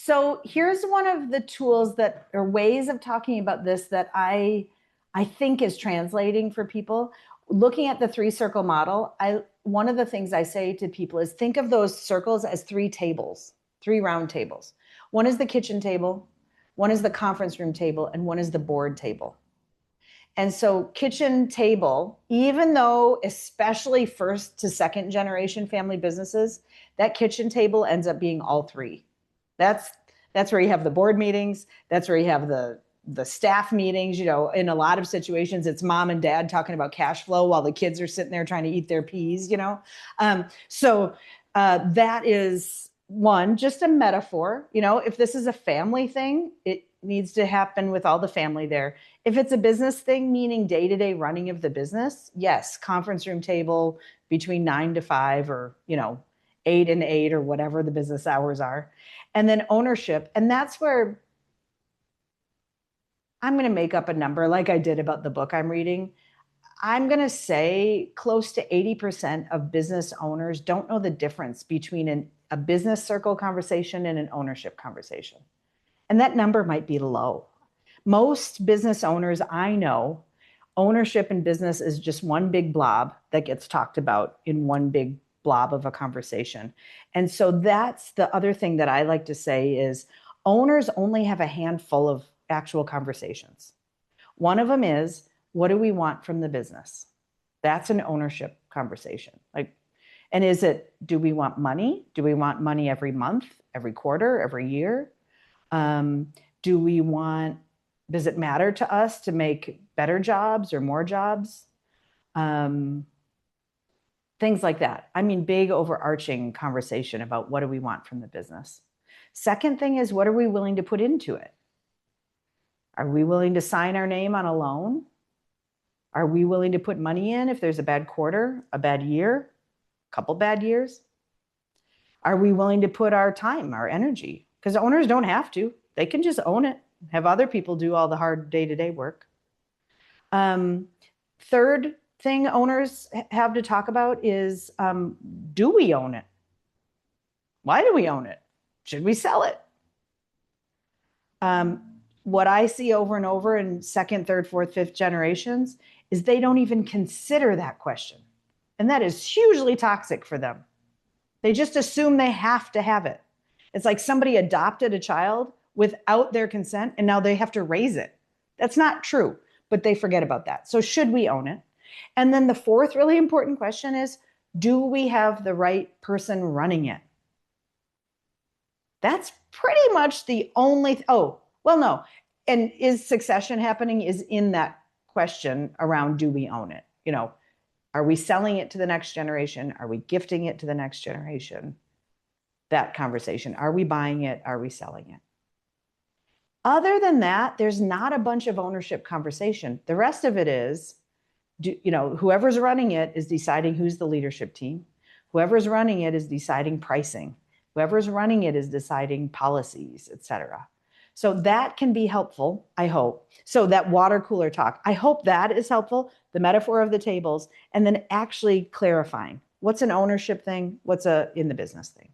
So here's one of the tools that or ways of talking about this that I think is translating for people. Looking at the three circle model, I one of the things I say to people is think of those circles as three tables, three round tables. One is the kitchen table, one is the conference room table, and one is the board table. And so kitchen table, even though especially first to second generation family businesses, that kitchen table ends up being all three. That's that's where you have the board meetings, that's where you have the staff meetings. In a lot of situations it's mom and dad talking about cash flow while the kids are sitting there trying to eat their peas. So that is one, just a metaphor. If this is a family thing, it needs to happen with all the family there. If it's a business thing, meaning day-to-day running of the business, yes, conference room table between 9 to 5 or 8 and 8 or whatever the business hours are. And then ownership. And that's where I'm going to make up a number like I did about the book I'm reading. I'm going to say close to 80% of business owners don't know the difference between a business circle conversation and an ownership conversation. And that number might be low. Most business owners I know, ownership in business is just one big blob that gets talked about in one big blob of a conversation. And so that's the other thing that I like to say is owners only have a handful of actual conversations. One of them is, what do we want from the business? That's an ownership conversation. And is it, do we want money? Do we want money every month, every quarter, every year? Does it matter to us to make better jobs or more jobs? Things like that. Big overarching conversation about what do we want from the business. Second thing is, what are we willing to put into it? Are we willing to sign our name on a loan? Are we willing to put money in if there's a bad quarter, a bad year, a couple bad years? Are we willing to put our time, our energy? Because owners don't have to. They can just own it, have other people do all the hard day-to-day work. Third thing owners have to talk about is, do we own it? Why do we own it? Should we sell it? What I see over and over in second, third, fourth, fifth generations is they don't even consider that question. And that is hugely toxic for them. They just assume they have to have it. It's like somebody adopted a child without their consent and now they have to raise it. That's not true, but they forget about that. So should we own it? And then the fourth really important question is, do we have the right person running it? That's pretty much the only, no. And is succession happening is in that question around, do we own it? Are we selling it to the next generation? Are we gifting it to the next generation? That conversation. Are we buying it? Are we selling it? Other than that, there's not a bunch of ownership conversation. The rest of it is, whoever's running it is deciding who's the leadership team. Whoever's running it is deciding pricing. Whoever's running it is deciding policies, et cetera. So that can be helpful, I hope. So that water cooler talk, I hope that is helpful, the metaphor of the tables, and then actually clarifying what's an ownership thing, what's a in the business thing.